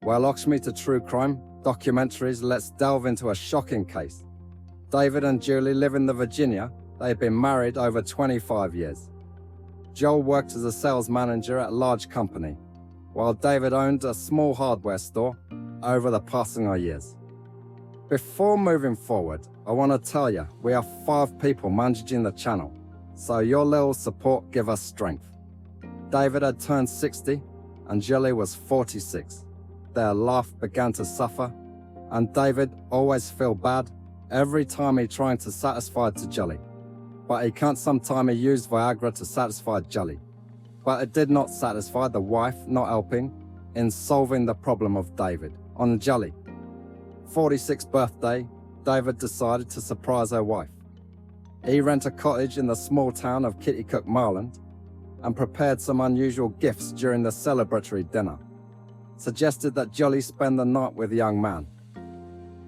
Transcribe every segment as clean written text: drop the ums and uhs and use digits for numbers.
Well, Oxme to True Crime documentaries, let's delve into a shocking case. David and Julie live in Virginia. They've been married over 25 years. Joel worked as a sales manager at a large company, while David owned a small hardware store over the passing of years. Before moving forward, I want to tell you, we are 5 people managing the channel, so your little support give us strength. David had turned 60 and Julie was 46. Their life began to suffer, and David always feel bad every time he trying to satisfy to Julie. But he can't. Sometime he used Viagra to satisfy Julie. But it did not satisfy the wife, not helping in solving the problem of David. On Julie 46th birthday, David decided to surprise her wife. He rented a cottage in the small town of Kittycook, Maryland, and prepared some unusual gifts during the celebratory dinner. Suggested that Julie spend the night with the young man.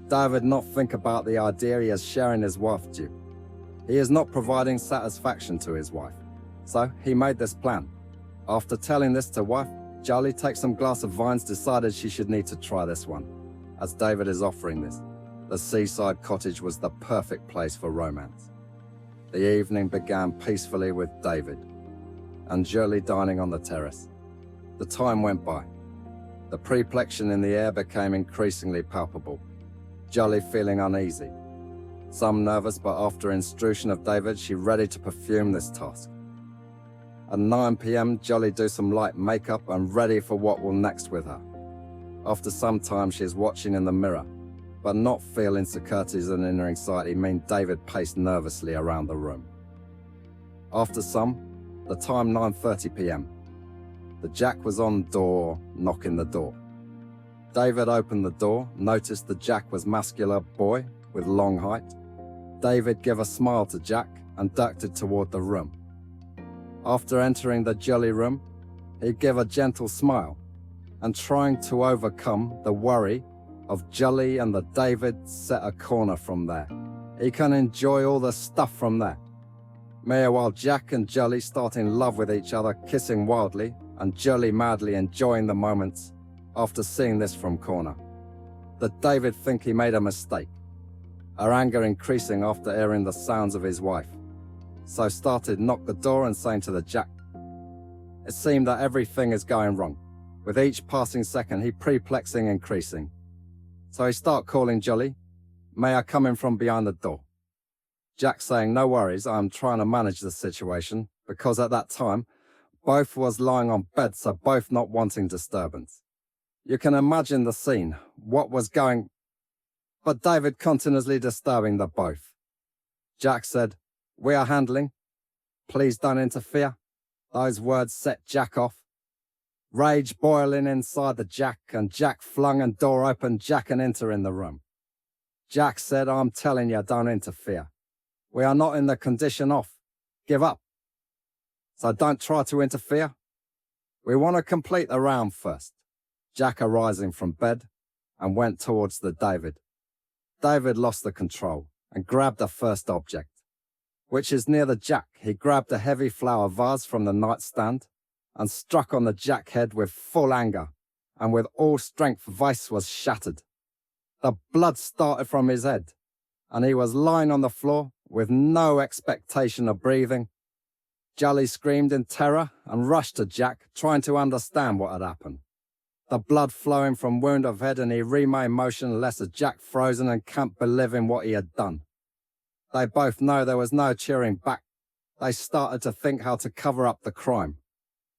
David not think about the idea he is sharing his wife to. He is not providing satisfaction to his wife, so he made this plan. After telling this to wife, Julie takes some glass of wines, decided she should need to try this one. As David is offering this, the seaside cottage was the perfect place for romance. The evening began peacefully with David and Julie dining on the terrace. The time went by. The preplexion in the air became increasingly palpable. Julie feeling uneasy. Some nervous, but after instruction of David, she ready to perform this task. At 9 p.m, Julie do some light makeup and ready for what will next with her. After some time, she is watching in the mirror, but not feel insecurities and inner anxiety mean David paced nervously around the room. After the time 9:30 p.m. The jack was on door, knocking the door. David opened the door, noticed the jack was muscular boy with long height. David gave a smile to Jack and ducked toward the room. After entering the Julie room, he gave a gentle smile and trying to overcome the worry of Julie and the David set a corner from there. He can enjoy all the stuff from there. Meanwhile, Jack and Julie start in love with each other, kissing wildly, and Julie madly enjoying the moments after seeing this from corner. That David think he made a mistake. Her anger increasing after hearing the sounds of his wife. So started knock the door and saying to the Jack. It seemed that everything is going wrong. With each passing second, he preplexing increasing. So he start calling Julie, may I come in from behind the door? Jack saying, no worries, I'm trying to manage the situation, because at that time, both was lying on bed, so both not wanting disturbance. You can imagine the scene, what was going, but David continuously disturbing the both. Jack said, we are handling, please don't interfere. Those words set Jack off. Rage boiling inside the Jack, and Jack flung and door open, Jack and enter in the room. Jack said, I'm telling you, don't interfere. We are not in the condition off. Give up. So don't try to interfere. We want to complete the round first. Jack arising from bed and went towards the David. David lost the control and grabbed the first object, which is near the Jack. He grabbed a heavy flower vase from the nightstand and struck on the Jack head with full anger, and with all strength vase was shattered. The blood started from his head, and he was lying on the floor with no expectation of breathing. Julie screamed in terror and rushed to Jack, trying to understand what had happened. The blood flowing from wound of head, and he remained motionless as Jack frozen and can't believe in what he had done. They both know there was no cheering back. They started to think how to cover up the crime.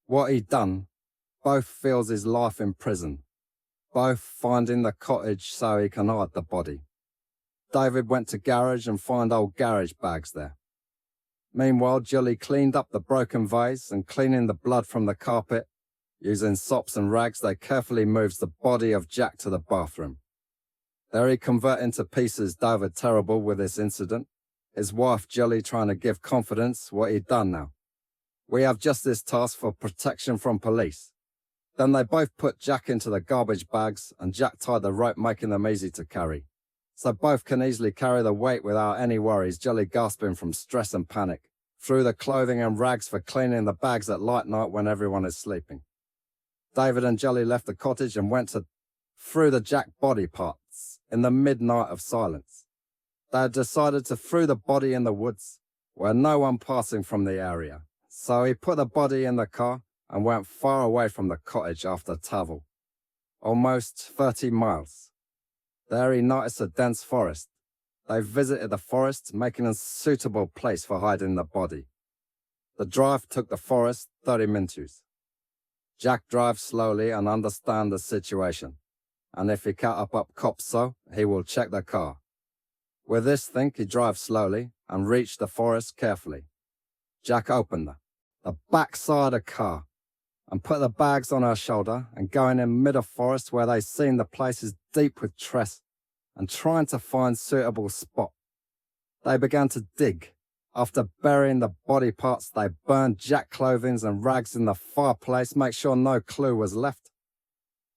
What he'd done, both feels his life in prison. Both finding the cottage so he can hide the body. David went to garage and found old garage bags there. Meanwhile, Julie cleaned up the broken vase and cleaning the blood from the carpet. Using sops and rags, they carefully moves the body of Jack to the bathroom. There he convert into pieces. David terrible with this incident. His wife Julie trying to give confidence what he'd done now. We have just this task for protection from police. Then they both put Jack into the garbage bags and Jack tied the rope, making them easy to carry. So both can easily carry the weight without any worries, Julie gasping from stress and panic. Threw the clothing and rags for cleaning the bags at light night when everyone is sleeping. David and Julie left the cottage and went to threw the Jack body parts in the midnight of silence. They had decided to throw the body in the woods where no one passing from the area. So he put the body in the car and went far away from the cottage after travel, almost 30 miles. There he noticed a dense forest. They visited the forest, making a suitable place for hiding the body. The drive took the forest 30 minutes. Jack drives slowly and understand the situation, and if he can't up cops so, he will check the car. With this think, he drives slowly and reached the forest carefully. Jack opened the back side of the car and put the bags on her shoulder and going in mid of forest where they seen the place is deep with tress and trying to find suitable spot. They began to dig. After burying the body parts, they burned Jack clothing and rags in the fireplace, make sure no clue was left.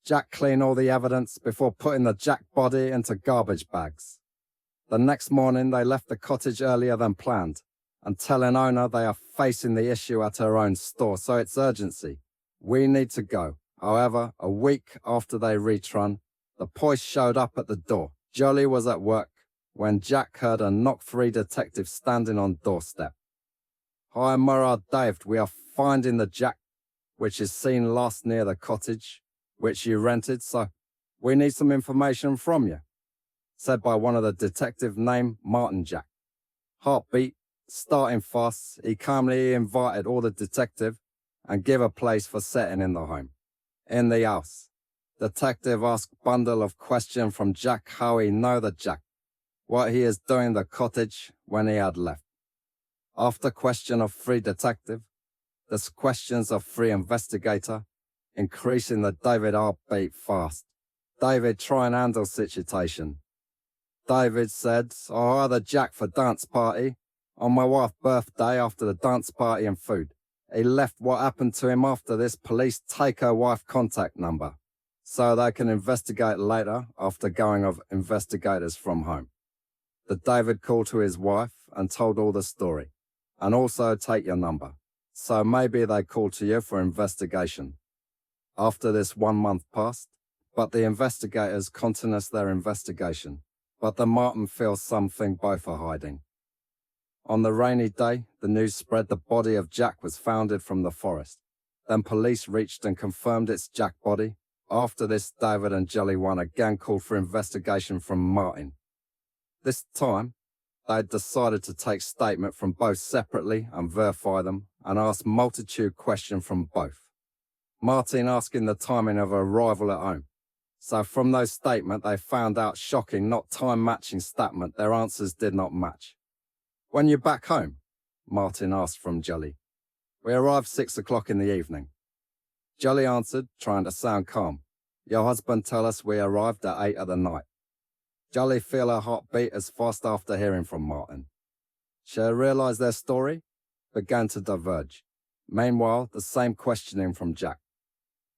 Jack cleaned all the evidence before putting the Jack body into garbage bags. The next morning, they left the cottage earlier than planned and telling owner they are facing the issue at her own store, so it's urgency. We need to go. However, a week after they return, the police showed up at the door. Jolly was at work when Jack heard a knock. 3 detectives standing on doorstep. "Hi, Murrah Dave, we are finding the Jack, which is seen last near the cottage, which you rented, so we need some information from you," said by one of the detectives named Martin Jack. Heartbeat starting fast, he calmly invited all the detectives and gave a place for setting in the home. In the house, detective asked bundle of questions from Jack how he know the Jack, what he is doing in the cottage when he had left. After question of 3 detective, the questions of 3 investigator, increasing the David heartbeat fast. David try and handle situation. David said, "I hired the Jack for dance party on my wife's birthday after the dance party and food. He left what happened to him after this. Police take her wife contact number so they can investigate later after going of investigators from home." The David called to his wife and told all the story and also take your number. So maybe they call to you for investigation. After this 1 month passed, but the investigators continued their investigation. But the Martin feels something both are hiding. On the rainy day, the news spread the body of Jack was found from the forest. Then police reached and confirmed it's Jack's body. After this, David and Jolly One again called for investigation from Martin. This time, they had decided to take statement from both separately and verify them and ask multitude questions from both. Martin asking the timing of arrival at home. So from those statements, they found out shocking, not time-matching statement. Their answers did not match. "When you back home?" Martin asked from Jolly. "We arrived 6 o'clock in the evening." Jolly answered, trying to sound calm. "Your husband tell us we arrived at 8 of the night." Jolly feel her heart beat as fast after hearing from Martin. She realized their story began to diverge. Meanwhile, the same questioning from Jack.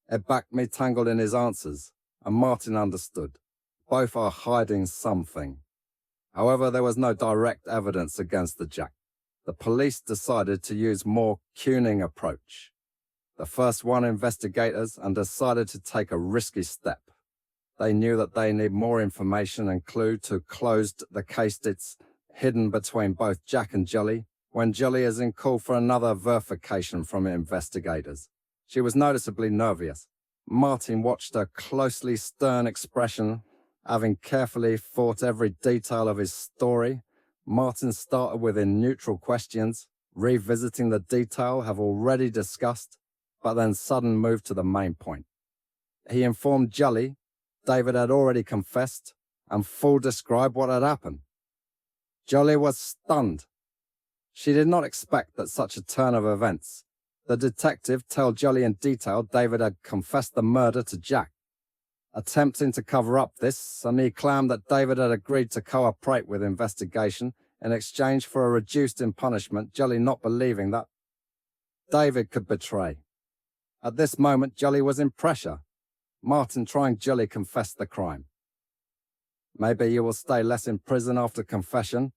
It backed me tangled in his answers, and Martin understood. Both are hiding something. However, there was no direct evidence against the Jack. The police decided to use more cuning approach. The first 1 investigators and decided to take a risky step. They knew that they need more information and clue to close the case that's hidden between both Jack and Jolly when Jolly is in call for another verification from investigators. She was noticeably nervous. Martin watched her closely stern expression. Having carefully thought every detail of his story, Martin started with neutral questions, revisiting the detail have already discussed, but then sudden moved to the main point. He informed Jolly David had already confessed and full described what had happened. Jolly was stunned. She did not expect that such a turn of events. The detective told Jolly in detail David had confessed the murder to Jack, attempting to cover up this, and he claimed that David had agreed to cooperate with investigation in exchange for a reduced in punishment, Jolly not believing that David could betray. At this moment, Jolly was in pressure. Martin trying Jolly confess the crime. "Maybe you will stay less in prison after confession."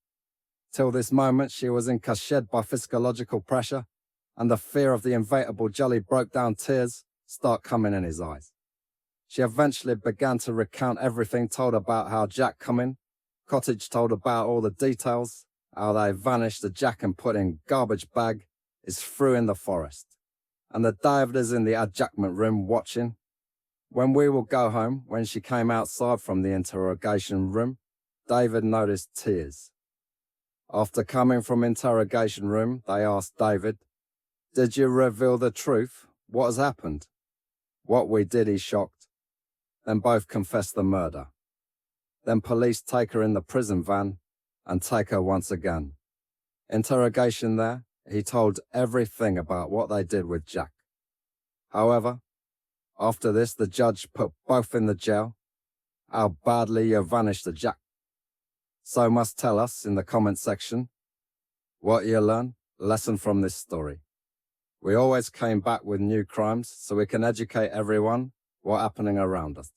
Till this moment, she was encashed by physiological pressure, and the fear of the inevitable. Jolly broke down, tears start coming in his eyes. She eventually began to recount everything, told about how Jack come in. Cottage told about all the details, how they vanished the Jack and put in garbage bag is through in the forest. And the David is in the adjustment room watching. When we will go home, when she came outside from the interrogation room, David noticed tears. After coming from interrogation room, they asked David, "Did you reveal the truth? What has happened?" "What we did," he shocked. Then both confessed the murder. Then police take her in the prison van and take her once again. Interrogation there, he told everything about what they did with Jack. However, after this, the judge put both in the jail. How badly you vanished the Jack. So must tell us in the comment section what you learn, lesson from this story. We always came back with new crimes so we can educate everyone what's happening around us.